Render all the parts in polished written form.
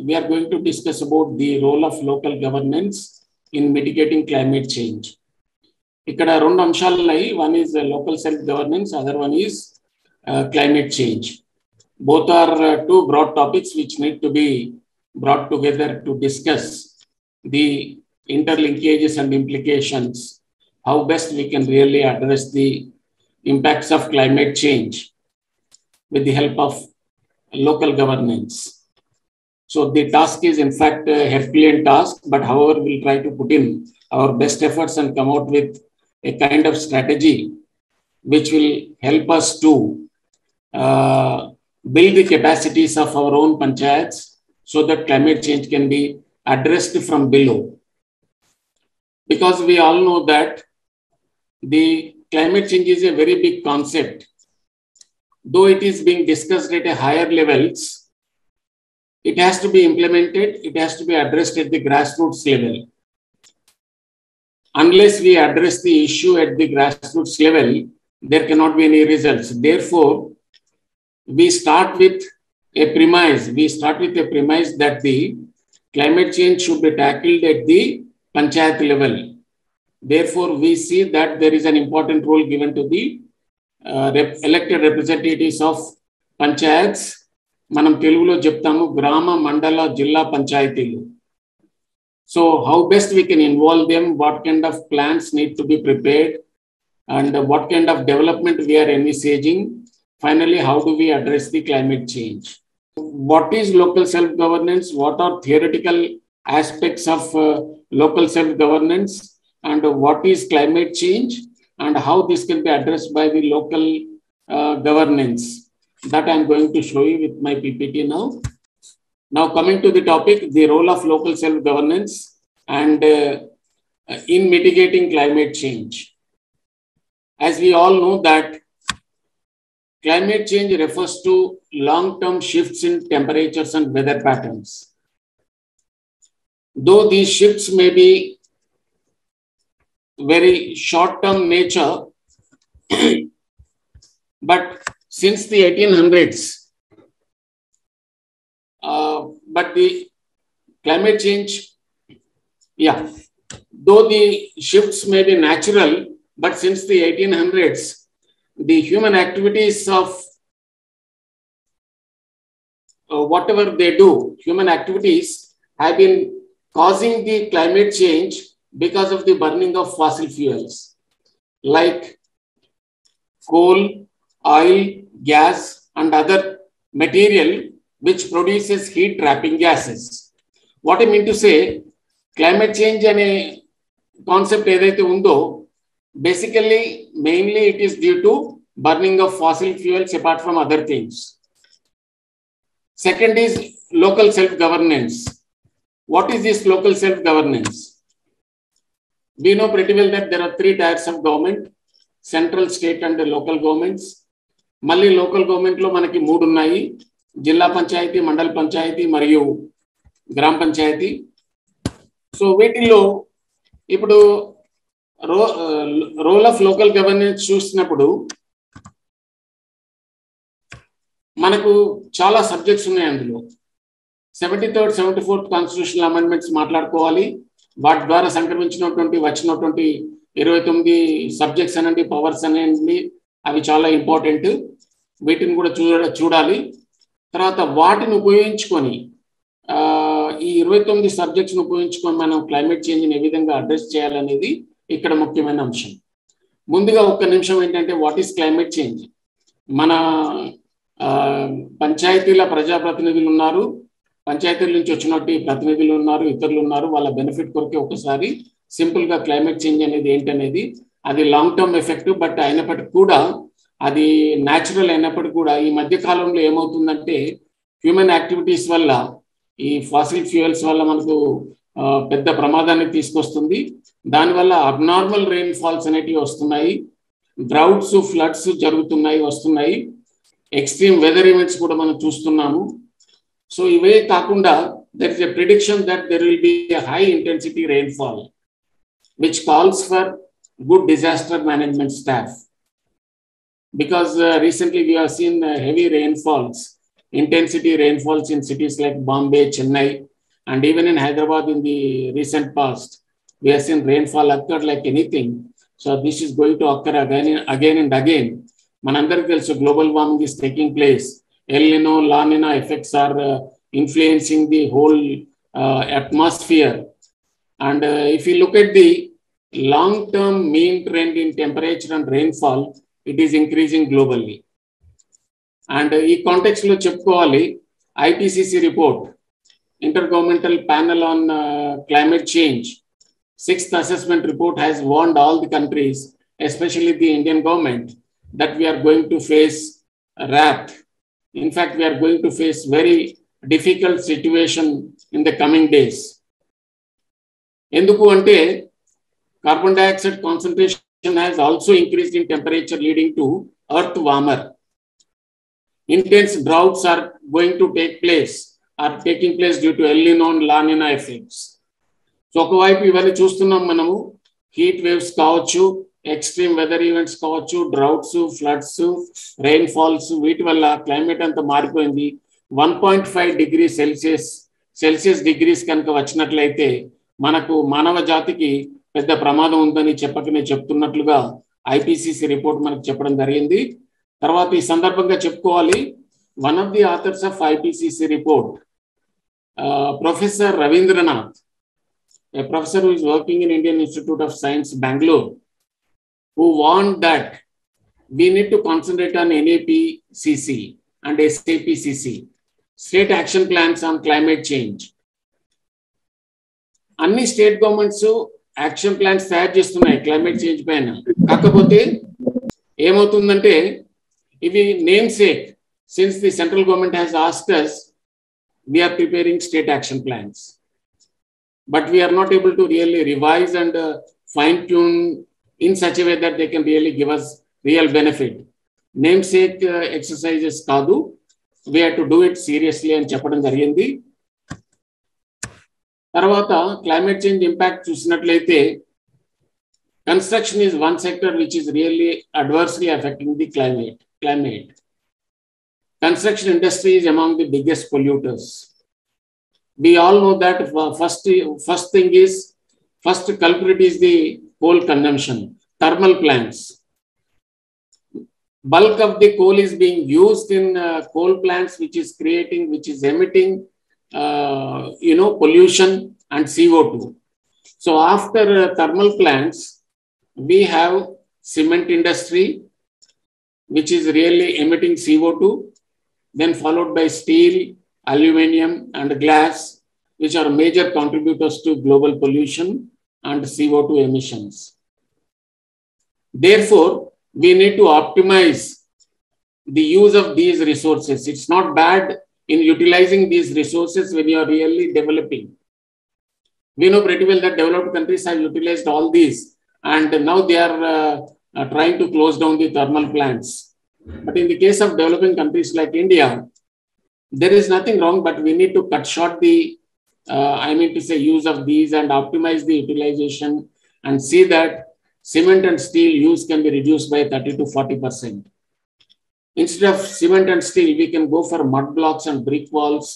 we are going to discuss about the role of local governance in mitigating climate change. ఇక్కడ రెండు అంశాలు ఉన్నాయి. One is local self-governance, other one is climate change. Both are two broad topics which need to be brought together to discuss the interlinkages and implications, how best we can really address the impacts of climate change with the help of local governance. So the task is in fact a Herculean task, but however we'll try to put in our best efforts and come out with a kind of strategy which will help us to build the capacities of our own panchayats so that climate change can be addressed from below. Because we all know that the climate change is a very big concept. Though it is being discussed at a higher levels, it has to be implemented, it has to be addressed at the grassroots level. Unless we address the issue at the grassroots level, there cannot be any results. Therefore, we start with a premise that the climate change should be tackled at the panchayat level. Therefore, we see that there is an important role given to the elected representatives of panchayats. Manam Telugulo చెప్తాము గ్రామ మండల జిల్లా పంచాయతీలు. So how best we can involve them, what kind of plans need to be prepared, and what kind of development we are envisaging. Finally, how do we address the climate change? What is local self-governance? What are theoretical aspects of local self-governance? And what is climate change? And how this can be addressed by the local governance? That I'm going to show you with my PPT now. Now coming to the topic, the role of local self-governance and in mitigating climate change. As we all know that climate change refers to long-term shifts in temperatures and weather patterns. Though these shifts may be very short-term nature, but since the 1800s, but the climate change, though the shifts may be natural, but since the 1800s, the human activities of whatever they do, human activities have been causing the climate change because of the burning of fossil fuels like coal, oil, gas, and other material which produces heat trapping gases. What I mean to say, climate change and a concept edaithe undo, basically, mainly it is due to burning of fossil fuels apart from other things. Second is local self-governance. What is this local self-governance? We know pretty well that there are three types of government: central, state, and local governments. Malli local government lo manaki moodu unnayi: జిల్లా పంచాయతీ, మండల పంచాయతీ మరియు గ్రామ panchayat. So వీటిల్లో ఇప్పుడు role of local governance చూసినప్పుడు మనకు చాలా subjects ఉన్నాయి. అందులో 73rd, 74th కాన్స్టిట్యూషనల్ అమెండ్మెంట్స్ మాట్లాడుకోవాలి. వాటి ద్వారా సంక్రమించినటువంటి వచ్చినటువంటి 29 సబ్జెక్ట్స్ అనండి, పవర్స్ అనండి, అవి చాలా ఇంపార్టెంట్. వీటిని కూడా చూడాలి. తర్వాత వాటిని ఉపయోగించుకొని ఈ 29 సబ్జెక్ట్స్ని ఉపయోగించుకొని మనం క్లైమేట్ చేంజ్ని ఏ విధంగా అడ్రస్ చేయాలనేది ఇక్కడ ముఖ్యమైన అంశం. ముందుగా ఒక్క నిమిషం ఏంటంటే, వాట్ ఈస్ క్లైమేట్ చేంజ్? మన పంచాయతీల ప్రజాప్రతినిధులు ఉన్నారు, పంచాయతీల నుంచి వచ్చినట్టు ప్రతినిధులు ఉన్నారు, ఇతరులు ఉన్నారు. వాళ్ళ బెనిఫిట్ కొరకే ఒకసారి సింపుల్గా క్లైమేట్ చేంజ్ అనేది ఏంటనేది, అది లాంగ్ టర్మ్ ఎఫెక్ట్, బట్ అయినప్పటికీ కూడా అది న్యాచురల్ అయినప్పటికీ కూడా ఈ మధ్య కాలంలో ఏమవుతుందంటే, హ్యూమన్ యాక్టివిటీస్ వల్ల, ఈ ఫాసిల్ ఫ్యూయల్స్ వల్ల మనకు పెద్ద ప్రమాదాన్ని తీసుకొస్తుంది. దానివల్ల అబ్నార్మల్ రెయిన్ ఫాల్స్ అనేటివి వస్తున్నాయి, డ్రౌట్స్, ఫ్లడ్స్ వస్తున్నాయి, ఎక్స్ట్రీమ్ వెదర్ ఈవెంట్స్ కూడా మనం చూస్తున్నాము. సో ఇవే కాకుండా there is a prediction that there will be a high intensity rainfall which calls for good disaster management staff. Because recently we have seen heavy rainfalls intensity rainfalls in cities like Bombay, Chennai, and even in Hyderabad in the recent past. We have seen rainfall occur like anything. So this is going to occur again and again. Manandariki telsu global warming is taking place. El Nino, La Nina effects are influencing the whole atmosphere. And if you look at the long-term mean trend in temperature and rainfall, it is increasing globally. And in context lo cheppukovali, IPCC report, Intergovernmental Panel on Climate Change, 6th assessment report has warned all the countries, especially the Indian government, that we are going to face wrath. In fact, we are going to face very difficult situation in the coming days. Enduku ante carbon dioxide concentration has also increased in temperature, leading to earth warmer. Intense droughts are going to taking place due to El Nino and La Nina effects. So ఒకవైపు ఇవన్నీ చూస్తున్నాం మనము, heat waves కావచ్చు, extreme weather events కావచ్చు, droughts, floods, rain falls, వీటి వల్ల climate అంతా మారిపోయింది. 1.5 డిగ్రీ సెల్సియస్ డిగ్రీస్ కనుక వచ్చినట్లయితే మనకు మానవ జాతికి పెద్ద ప్రమాదం ఉందని చెప్పకనే చెప్తున్నట్లుగా ఐపీసీసీ రిపోర్ట్ మనకు చెప్పడం జరిగింది. తర్వాత ఈ సందర్భంగా చెప్పుకోవాలి, one of the authors of IPCC report, professor Ravindranath, a professor who is working in Indian Institute of Science, Bangalore, who warned that we need to concentrate on NAPCC and SAPCC, State Action Plans on Climate Change. అన్ని state governments action plans తయారు చేస్తున్నాయి climate change పైన. కాకపోతే ఏమవుతుందంటే ఇవి name sake, since the central government has asked us, we are preparing state action plans. But we are not able to really revise and fine tune in such a way that they can really give us real benefit. Namesake exercises kaadu, we have to do it seriously and చెప్పడం జరిగింది. తర్వాత climate change impact చూసినట్లయితే construction is one sector which is really adversely affecting the climate. Construction industry is among the biggest polluters. We all know that first culprit is the coal consumption, thermal plants. Bulk of the coal is being used in coal plants, which is emitting, pollution and CO2. So after thermal plants, we have cement industry, which is really emitting CO2, then followed by steel, aluminum and glass, which are major contributors to global pollution and CO2 emissions. Therefore, we need to optimize the use of these resources. It's not bad in utilizing these resources when you are really developing. We know pretty well that developed countries have utilized all these, and now they are trying to close down the thermal plants. But in the case of developing countries like India, there is nothing wrong, but we need to cut short the, use of these and optimize the utilization and see that cement and steel use can be reduced by 30 to 40%. Instead of cement and steel, we can go for mud blocks and brick walls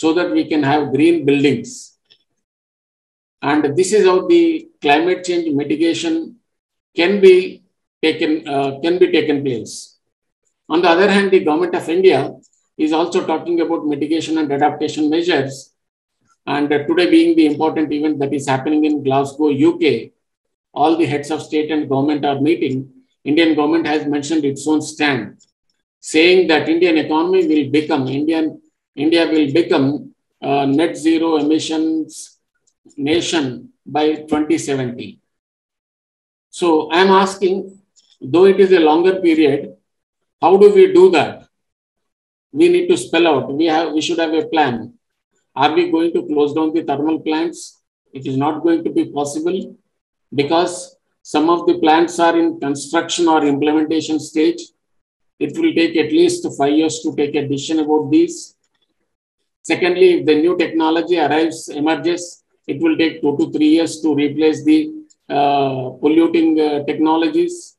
so that we can have green buildings. And this is how the climate change mitigation can be taken place. On the other hand, the government of India is also talking about mitigation and adaptation measures. And today being the important event that is happening in Glasgow, UK, all the heads of state and government are meeting. Indian government has mentioned its own stand, saying that India will become net zero emissions nation by 2070. So I am asking, though it is a longer period, how do we do that? We need to spell out. We should have a plan. Are we going to close down the thermal plants? It is not going to be possible because some of the plants are in construction or implementation stage. It will take at least 5 years to take a decision about these. Secondly, if the new technology emerges, it will take 2 to 3 years to replace the polluting technologies.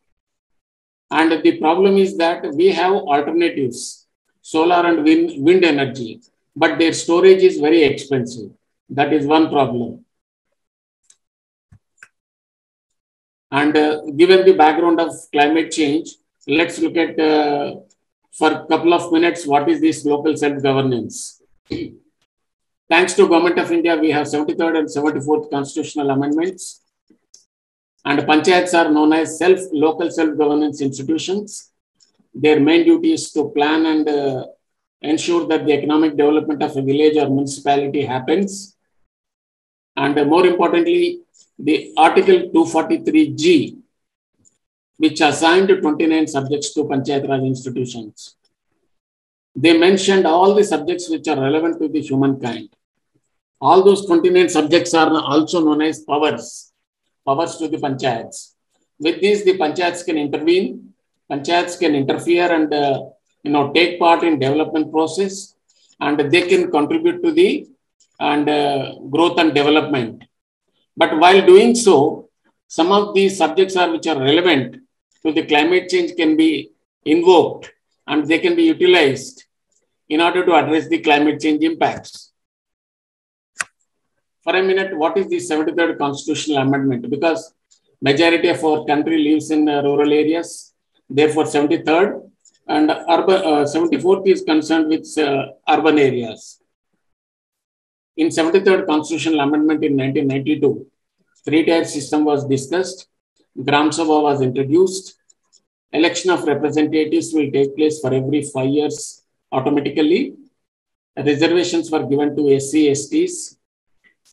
And the problem is that we have alternatives. solar and wind energy, but their storage is very expensive. That is one problem. And given the background of climate change, let's look at for a couple of minutes what is this local self-governance. Thanks to Government of India, we have 73rd and 74th constitutional amendments. And panchayats are known as local self-governance institutions. Their main duty is to plan and ensure that the economic development of a village or municipality happens. And more importantly, the Article 243G, which assigned 29 subjects to Panchayat Raj institutions. They mentioned all the subjects which are relevant to the humankind. All those 29 subjects are also known as powers to the panchayats. With this, the panchayats can intervene, panchayats can interfere and take part in development process, and they can contribute to the growth and development. But while doing so, some of these subjects which are relevant to the climate change can be invoked and they can be utilized in order to address the climate change impacts. For a minute, what is the 73rd constitutional amendment? Because majority of our country lives in rural areas, therefore 73rd, and 74th is concerned with urban areas. In 73rd constitutional amendment in 1992, three-tier system was discussed, Gram Sabha was introduced, election of representatives will take place for every 5 years automatically. Reservations were given to SC, STs,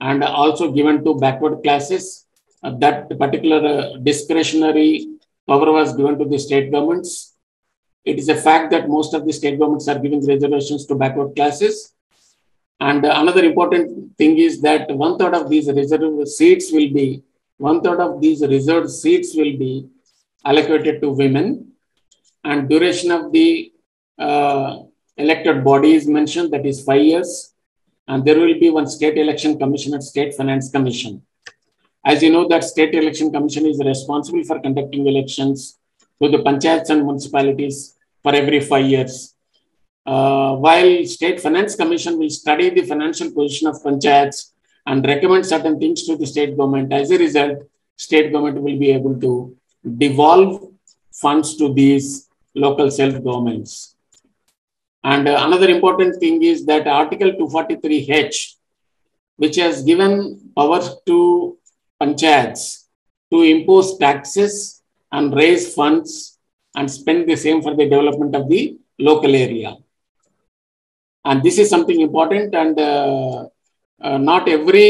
and also given to backward classes. That particular discretionary power was given to the state governments. It is a fact that most of the state governments are giving reservations to backward classes. And another important thing is that 1/3 of these reserved seats will be allocated to women, and duration of the elected body is mentioned, that is 5 years. And there will be one state election commission and state finance commission. As you know, that state election commission is responsible for conducting elections to the panchayats and municipalities for every 5 years. While state finance commission will study the financial position of panchayats and recommend certain things to the state government. As a result, state government will be able to devolve funds to these local self-governments. And another important thing is that Article 243H, which has given powers to panchayats to impose taxes and raise funds and spend the same for the development of the local area. And this is something important, and not every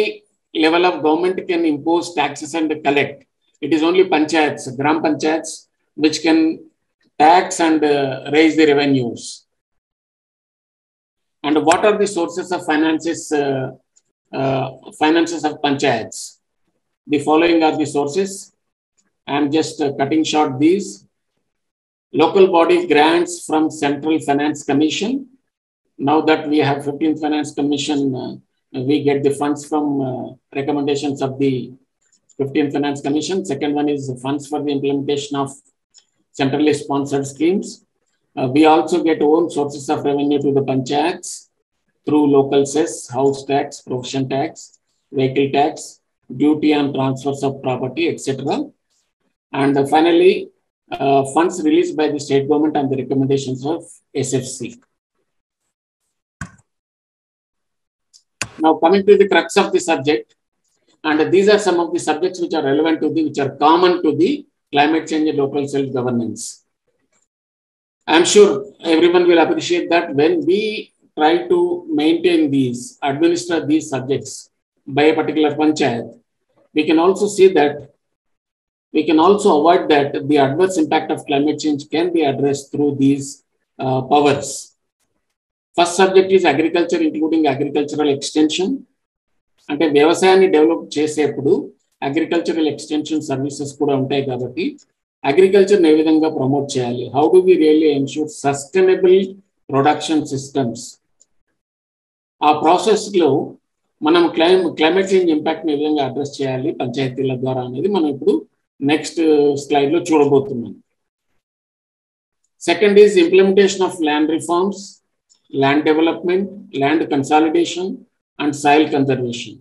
level of government can impose taxes and collect. It is only panchayats, gram panchayats, which can tax and raise the revenues. And what are the sources of finances of panchayats? The following are the sources. I am just cutting short these. Local body grants from Central Finance Commission. Now that we have 15th Finance Commission, we get the funds from recommendations of the 15th Finance Commission. Second one is the funds for the implementation of centrally sponsored schemes. We also get own sources of revenue to the panchayats through local cess, house tax, provision tax, vehicle tax, duty on transfers of property, etc. And finally, funds released by the state government on the recommendations of SFC. Now coming to the crux of the subject, and these are some of the subjects which are relevant to which are common to the climate change and local self-governance. I'm sure everyone will appreciate that when we try to maintain these, administer these subjects by a particular panchayat, we can also see that we can also avoid that the adverse impact of climate change can be addressed through these powers. First subject is agriculture, including agricultural extension. అంటే వ్యవసాయాన్ని develop చేసేప్పుడు agricultural extension services కూడా ఉంటాయి కాబట్టి అగ్రికల్చర్ని ఏ విధంగా promote చేయాలి, how do we really ensure sustainable production systems, ఆ ప్రాసెస్లో మనం క్లైమేట్ చేంజ్ ఇంపాక్ట్ని ఏ విధంగా అడ్రస్ చేయాలి పంచాయతీల ద్వారా అనేది మనం ఇప్పుడు నెక్స్ట్ స్లైడ్లో చూడబోతున్నాం. Second is implementation of land reforms. land development, land consolidation, and soil conservation.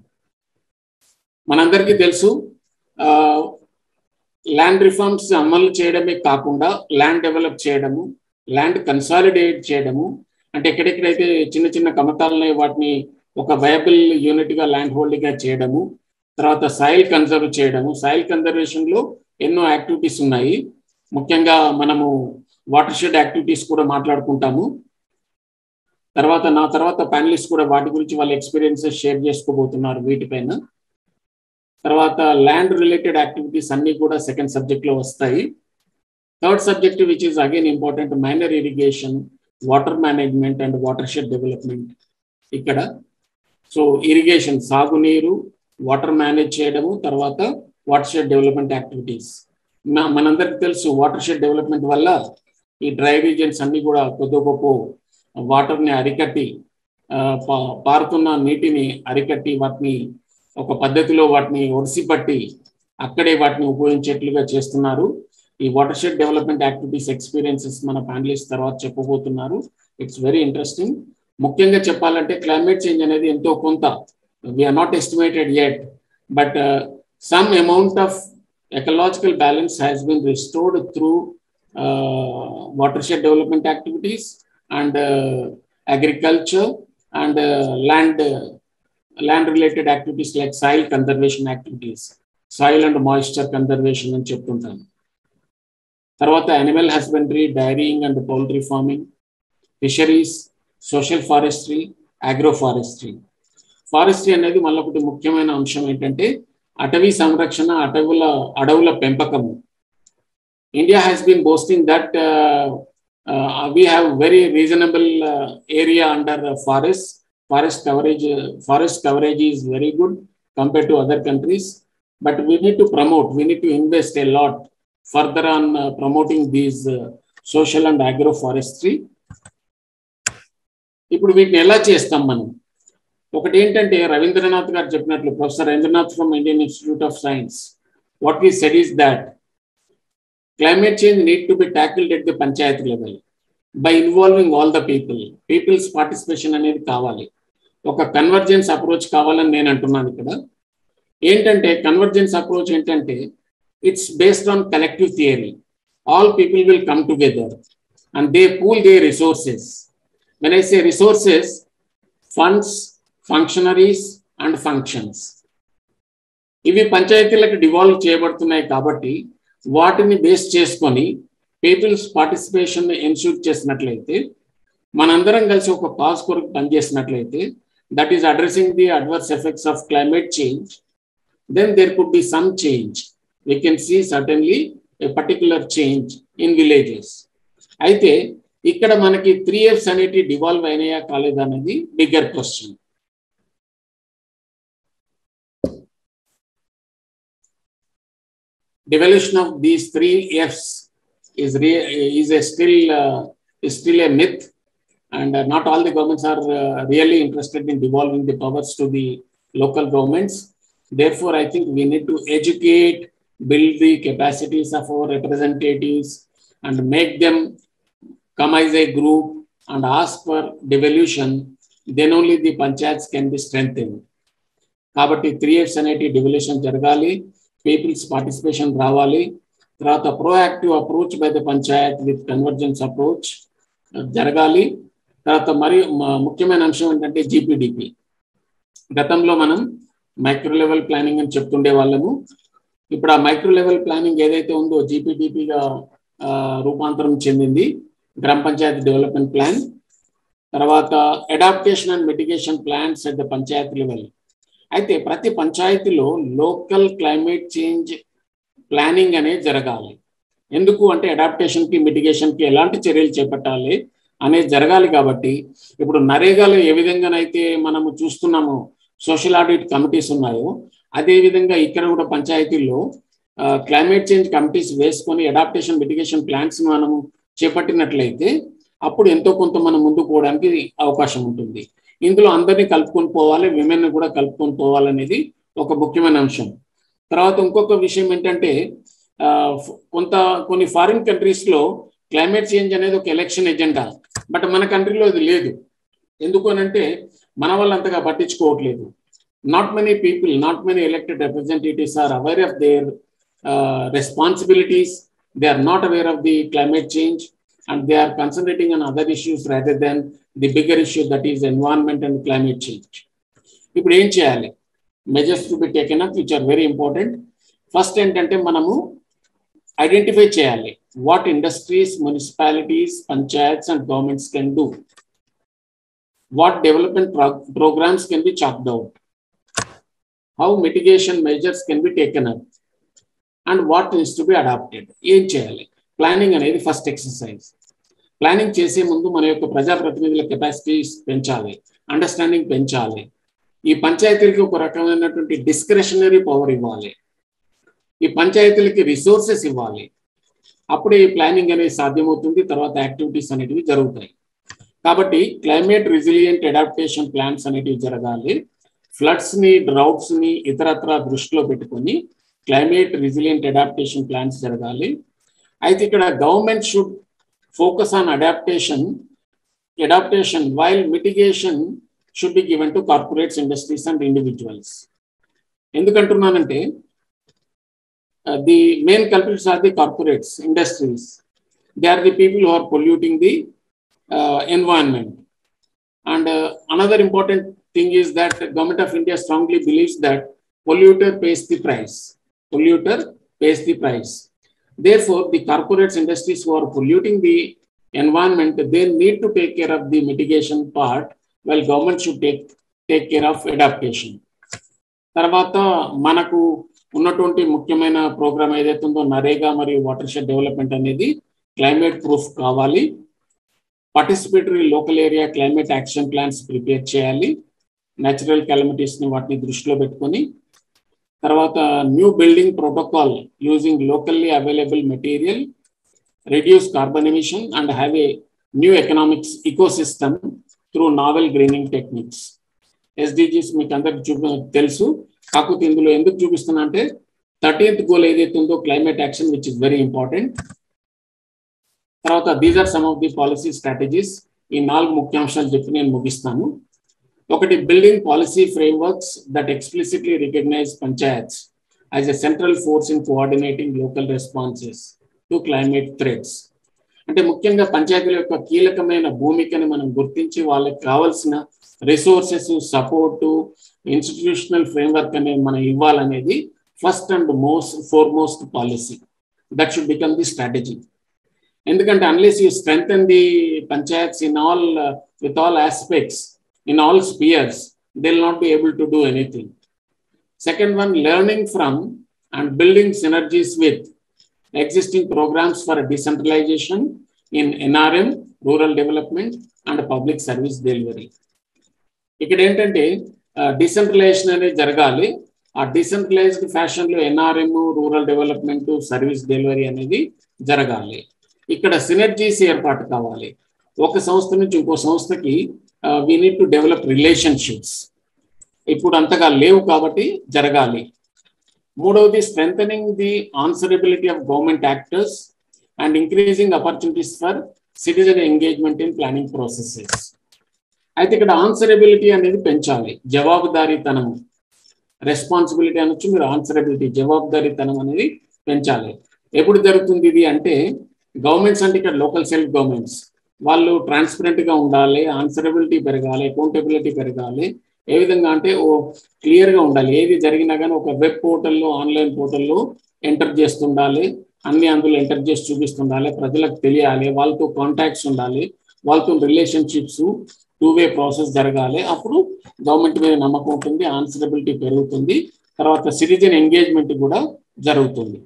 మనందరికీ తెలుసు ల్యాండ్ రిఫార్మ్స్ అమలు చేయడమే కాకుండా ల్యాండ్ డెవలప్ చేయడము, ల్యాండ్ కన్సాలిడేట్ చేయడము, అంటే ఎక్కడెక్కడైతే చిన్న చిన్న కమతాలని వాటిని ఒక వయబుల్ యూనిట్గా ల్యాండ్ హోల్డింగ్గా చేయడము, తర్వాత సాయిల్ కన్జర్వ్ చేయడము. సాయిల్ కన్జర్వేషన్లో ఎన్నో యాక్టివిటీస్ ఉన్నాయి. ముఖ్యంగా మనము వాటర్ షెడ్ యాక్టివిటీస్ కూడా మాట్లాడుకుంటాము. నా తర్వాత ప్యానలిస్ట్ కూడా వాటి గురించి వాళ్ళ ఎక్స్పీరియన్సెస్ షేర్ చేసుకోబోతున్నారు వీటిపైన. తర్వాత ల్యాండ్ రిలేటెడ్ యాక్టివిటీస్ అన్నీ కూడా సెకండ్ సబ్జెక్ట్లో వస్తాయి. Third subject which is again important, minor irrigation, water management and watershed development. ఇక్కడ సో ఇరిగేషన్, సాగునీరు, వాటర్ మేనేజ్ చేయడము, తర్వాత వాటర్ షెడ్ డెవలప్మెంట్ యాక్టివిటీస్. మనందరికి తెలుసు వాటర్ షెడ్ డెవలప్మెంట్ వల్ల ఈ డ్రై రీజన్స్ అన్ని కూడా కొద్ది గొప్ప వాటర్ని అరికట్టి, పారుతున్న నీటిని అరికట్టి, వాటిని ఒక పద్ధతిలో వాటిని ఒడిసిపట్టి అక్కడే వాటిని ఉపయోగించేట్లుగా చేస్తున్నారు. ఈ watershed development activities experiences మన ప్యానలిస్ట్ తర్వాత చెప్పబోతున్నారు. It's very interesting. ముఖ్యంగా చెప్పాలంటే క్లైమేట్ చేంజ్ అనేది ఎంతో కొంత, we are not estimated yet, but some amount of ecological balance has been restored through watershed development activities and agriculture and land related activities like soil conservation activities, soil and moisture conservation అని చెప్తుంటాను. తర్వాత animal husbandry, dairying and poultry farming, fisheries, social forestry, agroforestry. Forestry అనేది మళ్ళీ ఒకటి ముఖ్యమైన అంశం ఏంటంటే అటవీ సంరక్షణ, అడవుల పెంపకము. India has been boasting that we have very reasonable area under forest coverage is very good compare to other countries, but we need to promote, we need to invest a lot further on promoting these social and agroforestry. ఇప్పుడు వీటిని ఎలా చేస్తాం మనం? ఒకటి ఏంటంటే రవీంద్రనాథ్ గారు చెప్పినట్లు, professor Ravindranath from Indian Institute of Science, what we said is that climate change need to be tackled at the panchayat level by involving all the people's participation అనేది కావాలి. ఒక కన్వర్జెన్స్ అప్రోచ్ కావాలని నేను అంటున్నాను. ఇక్కడ ఏంటంటే కన్వర్జెన్స్ అప్రోచ్ ఏంటంటే it's based on collective theory. All people will come together and they pool they resources. When I say resources, funds, functionaries and functions, ఇవి పంచాయతీలకు డివాల్వ్ చేయబడుతున్నాయి. కాబట్టి వాటిని బేస్ చేసుకొని పీపుల్స్ పార్టిసిపేషన్ ఎన్ష్యూర్ చేసినట్లయితే, మనందరం కలిసి ఒక కాజ్ కొరకు పనిచేసినట్లయితే, that is addressing the adverse effects of climate change, then there could be some change. We can see certainly a particular change in villages. అయితే ఇక్కడ మనకి 3Fs అనేవి డివాల్వ్ అయినాయా కాలేదా అనేది bigger question. Devolution of these 3Fs is still a myth, and not all the governments are really interested in devolving the powers to the local governments. Therefore, I think we need to educate, build the capacities of our representatives, and make them come as a group and ask for devolution. Then only the panchayats can be strengthened. Kabatti 3Fs aneti devolution jaragali, people's participation రావాలి. తర్వాత proactive approach by the panchayat with convergence approach జరగాలి. తర్వాత మరి ముఖ్యమైన అంశం ఏంటంటే GPDP. గతంలో మనం మైక్రో లెవెల్ ప్లానింగ్ అని చెప్తుండే వాళ్ళము. ఇప్పుడు ఆ మైక్రో లెవెల్ ప్లానింగ్ ఏదైతే ఉందో జీపీడీపీగా రూపాంతరం చెందింది, గ్రామ పంచాయతీ డెవలప్మెంట్ ప్లాన్. తర్వాత adaptation and mitigation plans at the panchayat level. అయితే ప్రతి పంచాయతీలో లోకల్ క్లైమేట్ చేంజ్ ప్లానింగ్ అనేది జరగాలి. ఎందుకు అంటే అడాప్టేషన్కి, మిటిగేషన్కి ఎలాంటి చర్యలు చేపట్టాలి అనేది జరగాలి. కాబట్టి ఇప్పుడు నరేగాలో ఏ విధంగానైతే మనము చూస్తున్నామో సోషల్ ఆడిట్ కమిటీస్ ఉన్నాయో, అదేవిధంగా ఇక్కడ కూడా పంచాయతీల్లో క్లైమేట్ చేంజ్ కమిటీస్ వేసుకొని అడాప్టేషన్, మిటిగేషన్ ప్లాన్స్ మనము చేపట్టినట్లయితే అప్పుడు ఎంతో కొంత మనం ముందుకు పోవడానికి అవకాశం ఉంటుంది. ఇందులో అందరినీ కలుపుకొని పోవాలి, విమెన్ కూడా కలుపుకొని పోవాలనేది ఒక ముఖ్యమైన అంశం. తర్వాత ఇంకొక విషయం ఏంటంటే కొన్ని ఫారిన్ కంట్రీస్లో క్లైమేట్ చేంజ్ అనేది ఒక ఎలక్షన్ ఎజెండా, బట్ మన కంట్రీలో అది లేదు. ఎందుకు అనంటే మన వాళ్ళు అంతగా పట్టించుకోవట్లేదు. Not many people, not many elected representatives are aware of their responsibilities. They are not aware of the climate change, and they are concentrating on other issues rather than the bigger issue, that is environment and climate change. ఇప్పుడు ఏం చేయాలి? Measures to be taken up which are very important. First ఏంటంటే మనము identify చేయాలి what industries, municipalities, panchayats and governments can do. What development programs can be chalked out. How mitigation measures can be taken up. And what needs to be adopted. ఏం చేయాలి? Planning అనేది first exercise. Planning చేసే ముందు మన యొక్క ప్రజాప్రతినిధుల capacities పెంచాలి, understanding పెంచాలి. ఈ పంచాయతీలకి ఒక రకమైనటువంటి డిస్క్రిషనరీ పవర్ ఇవ్వాలి. ఈ పంచాయతీలకి రిసోర్సెస్ ఇవ్వాలి. అప్పుడే ఈ ప్లానింగ్ అనేది సాధ్యమవుతుంది. తర్వాత యాక్టివిటీస్ అనేటివి జరుగుతాయి. కాబట్టి క్లైమేట్ రెసిలియంట్ అడాప్టేషన్ ప్లాన్స్ అనేటివి జరగాలి. ఫ్లడ్స్ ని, డ్రౌట్స్ ని ఇతరత్ర దృష్టిలో పెట్టుకొని క్లైమేట్ రెసిలియంట్ అడాప్టేషన్ ప్లాన్స్ జరగాలి. అయితే ఇక్కడ government should focus on adaptation while mitigation should be given to corporates, industries and individuals. ఎందుకంటున్నానంటే the main culprits are the corporates, industries. They are the people who are polluting the environment. And another important thing is that the Government of India strongly believes that polluter pays the price. Polluter pays the price. Therefore, the corporates, industries who are polluting the environment, they need to take care of the mitigation part, while government should take care of adaptation. తర్వాత మనకు ఉన్నటువంటి ముఖ్యమైన programme ఏదైతే ఉందో నరేగా మరియు water shed development అనేది climate proof కావాలి. Participatory local area climate action plans prepare చేయాలి. న్యాచురల్ కెలమిటీస్ని వాటిని దృష్టిలో పెట్టుకొని, తర్వాత new building protocol using locally available material, reduce carbon emission and have a new economics ecosystem through novel greening techniques. SDGs మీకు అందరికి తెలుసు. కాకపోతే ఇందులో ఎందుకు చూపిస్తున్నా అంటే 13th గోల్ ఏదైతే ఉందో climate action which is very important. తర్వాత these are some of the policy strategies. ఈ 4 ముఖ్యాంశాలు చెప్పి నేను ముగిస్తాను. ఒకటి, building policy frameworks that explicitly recognize panchayats as a central force in coordinating local responses to climate threats. అంటే ముఖ్యంగా పంచాయతీల యొక్క కీలకమైన భూమికని మనం గుర్తించి వాళ్ళకి కావాల్సిన రిసోర్సెస్, సపోర్టు, ఇన్స్టిట్యూషనల్ ఫ్రేమ్వర్క్ అనేది మనం ఇవ్వాలనేది first and foremost policy. That should become the strategy. ఎందుకంటే unless you strengthen the panchayats in all with all aspects, in all spheres, they will not be able to do anything. Second one, learning from and building synergies with existing programs for decentralization in NRM, rural development and public service delivery. ఇక్కడ ఏంటంటే decentralisation అనేది జరగాలి. ఆ decentralised ఫ్యాషన్లో NRM, rural development, service delivery అనేది జరగాలి. ఇక్కడ synergies ఏర్పాటు కావాలి. ఒక సంస్థ నుంచి ఇంకో సంస్థకి we need to develop relationships. ఇప్పుడు అంతగా లేవు కాబట్టి జరగాలి. మూడవది, strengthening the answerability of government actors and increasing opportunities for citizen engagement in planning processes. అయితే ఇక్కడ ఆన్సరబిలిటీ అనేది పెంచాలి. జవాబుదారీతనం, రెస్పాన్సిబిలిటీ అనొచ్చు, మీరు ఆన్సరబిలిటీ, జవాబుదారీతనం అనేది పెంచాలి. ఎప్పుడు జరుగుతుంది ఇది అంటే, గవర్నమెంట్స్ అంటే ఇక్కడ లోకల్ సెల్ఫ్ గవర్నమెంట్స్ వాళ్ళు ట్రాన్స్పరెంట్గా ఉండాలి, ఆన్సరబిలిటీ పెరగాలి, అకౌంటబిలిటీ పెరగాలి. ఏ విధంగా అంటే క్లియర్గా ఉండాలి. ఏది జరిగినా కానీ ఒక వెబ్ పోర్టల్లో, ఆన్లైన్ పోర్టల్లో ఎంటర్ చేస్తుండాలి, అన్ని అందులో ఎంటర్ చేసి చూపిస్తుండాలి, ప్రజలకు తెలియాలి, వాళ్ళతో కాంటాక్ట్స్ ఉండాలి, వాళ్ళతో రిలేషన్షిప్స్, 2-way ప్రాసెస్ జరగాలి. అప్పుడు గవర్నమెంట్ మీద నమ్మకం ఉంటుంది, ఆన్సరబిలిటీ పెరుగుతుంది, తర్వాత సిటిజన్ ఎంగేజ్మెంట్ కూడా జరుగుతుంది.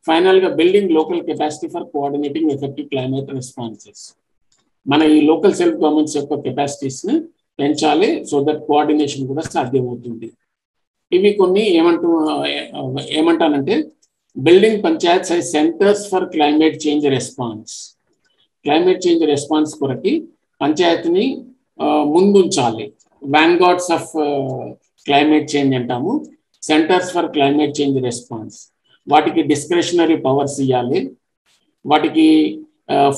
ఫైనల్గా, building local capacity for coordinating effective climate responses. మన ఈ లోకల్ సెల్ఫ్ గవర్నమెంట్స్ యొక్క కెపాసిటీస్ని పెంచాలి, సో దట్ కోఆర్డినేషన్ కూడా సాధ్యమవుతుంది. ఇవి కొన్ని ఏమంటానంటే, building panchayats as centers for climate change response. Climate change response కొరకి పంచాయతీని ముందుంచాలి. వ్యాంగార్డ్స్ ఆఫ్ క్లైమేట్ చేంజ్ అంటాము, centers for climate change response. వాటికి డిస్క్రిషనరీ పవర్స్ ఇవ్వాలి, వాటికి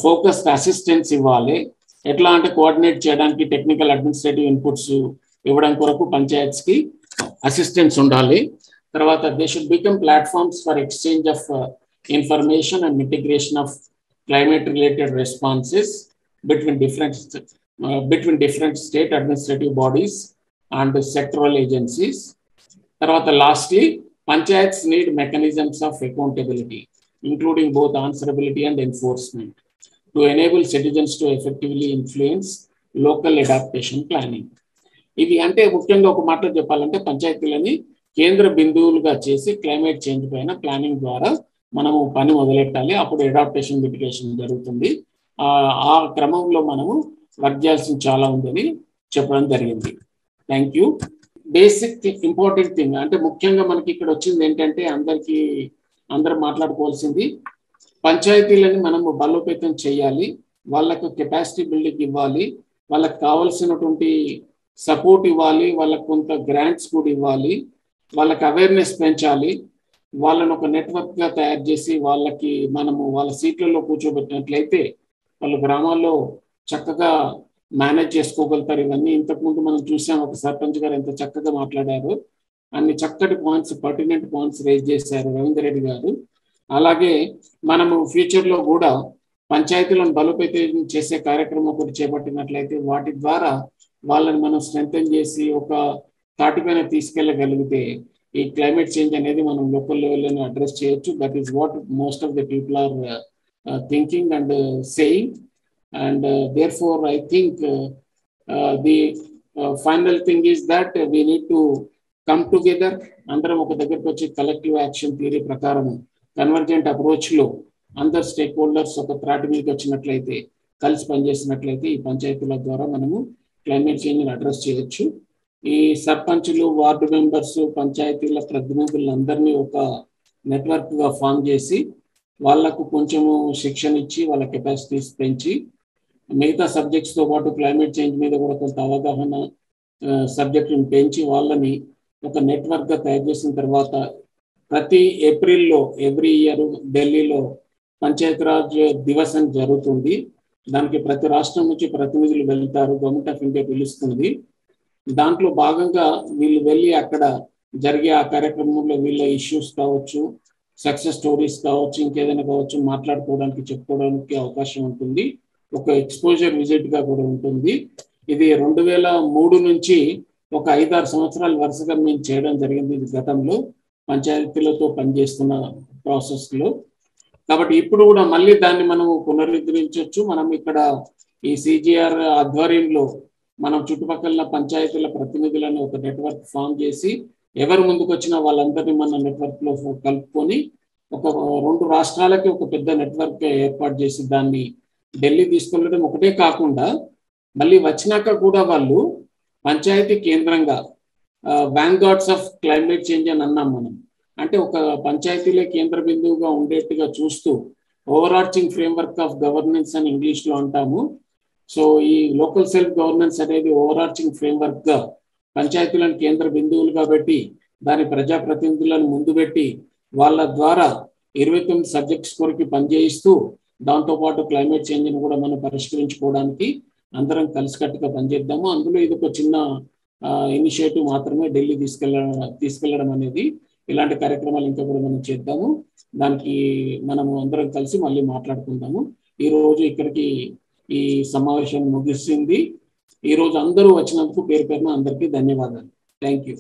ఫోకస్డ్ అసిస్టెన్స్ ఇవ్వాలి, ఎట్లా అంటే కోఆర్డినేట్ చేయడానికి టెక్నికల్ అడ్మినిస్ట్రేటివ్ ఇన్పుట్స్ ఇవ్వడం కొరకు పంచాయత్స్ కి అసిస్టెంట్స్ ఉండాలి. తర్వాత they should become platforms for exchange of information and integration of climate related responses between different state administrative bodies and sectoral agencies. తర్వాత lastly, panchayats need mechanisms of accountability, including both answerability and enforcement, to enable citizens to effectively influence local adaptation planning. ఇవి అంటే ముఖ్యంగా ఒక మాటలో చెప్పాలంటే పంచాయతీలని కేంద్ర బిందువులుగా చేసి climate change పైన ప్లానింగ్ ద్వారా మనము పని మొదలెట్టాలి. అప్పుడు అడాప్టేషన్ మిటిగేషన్ జరుగుతుంది. ఆ క్రమంలో మనము వర్క్ చేయాల్సిన చాలా ఉందని చెప్పడం జరిగింది. Thank you. Basic important thing అంటే ముఖ్యంగా మనకి ఇక్కడ వచ్చింది ఏంటంటే అందరూ మాట్లాడుకోవాల్సింది పంచాయతీలని మనము బలోపేతం చేయాలి, వాళ్ళకు కెపాసిటీ బిల్డింగ్ ఇవ్వాలి, వాళ్ళకి కావాల్సినటువంటి సపోర్ట్ ఇవ్వాలి, వాళ్ళకు కొంత గ్రాంట్స్ కూడా ఇవ్వాలి, వాళ్ళకి అవేర్నెస్ పెంచాలి, వాళ్ళని ఒక నెట్వర్క్గా తయారు చేసి వాళ్ళకి మనము వాళ్ళ సీట్లలో కూర్చోబెట్టినట్లయితే వాళ్ళు గ్రామాల్లో చక్కగా మేనేజ్ చేసుకోగలుగుతారు. ఇవన్నీ ఇంతకుముందు మనం చూసాం, ఒక సర్పంచ్ గారు ఎంత చక్కగా మాట్లాడారు, అన్ని చక్కటి పాయింట్స్, పర్టినెంట్ పాయింట్స్ రేజ్ చేశారు రవీందర్ రెడ్డి గారు. అలాగే మనము ఫ్యూచర్లో కూడా పంచాయతీలను బలోపేతం చేసే కార్యక్రమం ఒకటి చేపట్టినట్లయితే వాటి ద్వారా వాళ్ళని మనం స్ట్రెంథెన్ చేసి ఒక తాటిపైన తీసుకెళ్ళగలిగితే ఈ క్లైమేట్ చేంజ్ అనేది మనం లోకల్ లెవెల్లోనే అడ్రస్ చేయొచ్చు. That is what most of the people are thinking and saying, and therefore I think the final thing is that we need to come together, andaram oka దగ్గరికి వచ్చి collective action theory ప్రకారం convergent approach లో అందరు stake holders ఒక త్రాటి మీదకి వచ్చినట్లయితే, కలిసి పనిచేసినట్లయితే ఈ పంచాయతీల ద్వారా మనము క్లైమేట్ చేంజ్ని అడ్రస్ చేయొచ్చు. ఈ సర్పంచులు, వార్డు మెంబర్స్, పంచాయతీల ప్రతినిధులందరినీ ఒక నెట్వర్క్గా ఫామ్ చేసి వాళ్ళకు కొంచెము శిక్షణ ఇచ్చి వాళ్ళ కెపాసిటీస్ పెంచి మిగతా సబ్జెక్ట్స్తో పాటు క్లైమేట్ చేంజ్ మీద కూడా కొంత అవగాహన సబ్జెక్టుని పెంచి వాళ్ళని ఒక నెట్వర్క్గా తయారు చేసిన తర్వాత ప్రతి ఏప్రిల్లో ఎవ్రీ ఇయర్ ఢిల్లీలో పంచాయతీరాజ్ దివస్ అని జరుగుతుంది. దానికి ప్రతి రాష్ట్రం నుంచి ప్రతినిధులు వెళ్తారు, గవర్నమెంట్ ఆఫ్ ఇండియా పిలుస్తుంది. దాంట్లో భాగంగా వీళ్ళు వెళ్ళి అక్కడ జరిగే ఆ కార్యక్రమంలో వీళ్ళ ఇష్యూస్ కావచ్చు, సక్సెస్ స్టోరీస్ కావచ్చు, ఇంకేదైనా కావచ్చు, మాట్లాడుకోవడానికి, చెప్పుకోవడానికి అవకాశం ఉంటుంది. ఒక ఎక్స్పోజర్ విజిట్గా కూడా ఉంటుంది. ఇది 2003 నుంచి ఒక 5-6 సంవత్సరాల వరుసగా మేము చేయడం జరిగింది ఇది గతంలో పంచాయతీలతో పనిచేస్తున్న ప్రాసెస్లో. కాబట్టి ఇప్పుడు కూడా మళ్ళీ దాన్ని మనం పునరుద్ధరించవచ్చు. మనం ఇక్కడ ఈ సిజిఆర్ ఆధ్వర్యంలో మనం చుట్టుపక్కల పంచాయతీల ప్రతినిధులను ఒక నెట్వర్క్ ఫామ్ చేసి ఎవరు ముందుకు వచ్చినా వాళ్ళందరినీ మన నెట్వర్క్లో కలుపుకొని ఒక 2 రాష్ట్రాలకి ఒక పెద్ద నెట్వర్క్ ఏర్పాటు చేసి దాన్ని ఢిల్లీ తీసుకెళ్ళడం ఒకటే కాకుండా మళ్ళీ వచ్చినాక కూడా వాళ్ళు పంచాయతీ కేంద్రంగా వ్యాంగార్డ్స్ ఆఫ్ క్లైమేట్ చేంజ్ అని అన్నాం మనం. అంటే ఒక పంచాయతీలే కేంద్ర బిందువుగా ఉండేట్టుగా చూస్తూ ఓవరార్చింగ్ ఫ్రేమ్వర్క్ ఆఫ్ గవర్నెన్స్ అని ఇంగ్లీష్లో అంటాము. సో ఈ లోకల్ సెల్ఫ్ గవర్నెన్స్ అనేది ఓవరార్చింగ్ ఫ్రేమ్వర్క్గా పంచాయతీలను కేంద్ర బిందువులుగా పెట్టి దాని ప్రజాప్రతినిధులను ముందు పెట్టి వాళ్ళ ద్వారా 29 సబ్జెక్ట్స్ కొరకు పనిచేయిస్తూ దాంతోపాటు క్లైమేట్ చేంజ్ని కూడా మనం పరిష్కరించుకోవడానికి అందరం కలిసికట్టుగా పనిచేద్దాము. అందులో ఇది ఒక చిన్న ఇనిషియేటివ్ మాత్రమే, ఢిల్లీ తీసుకెళ్లడం అనేది. ఇలాంటి కార్యక్రమాలు ఇంకా కూడా మనం చేద్దాము. దానికి మనము అందరం కలిసి మళ్ళీ మాట్లాడుకుందాము. ఈరోజు ఇక్కడికి ఈ సమావేశం ముగిసింది. ఈరోజు అందరూ వచ్చినందుకు పేరు పేరున అందరికీ ధన్యవాదాలు. Thank you.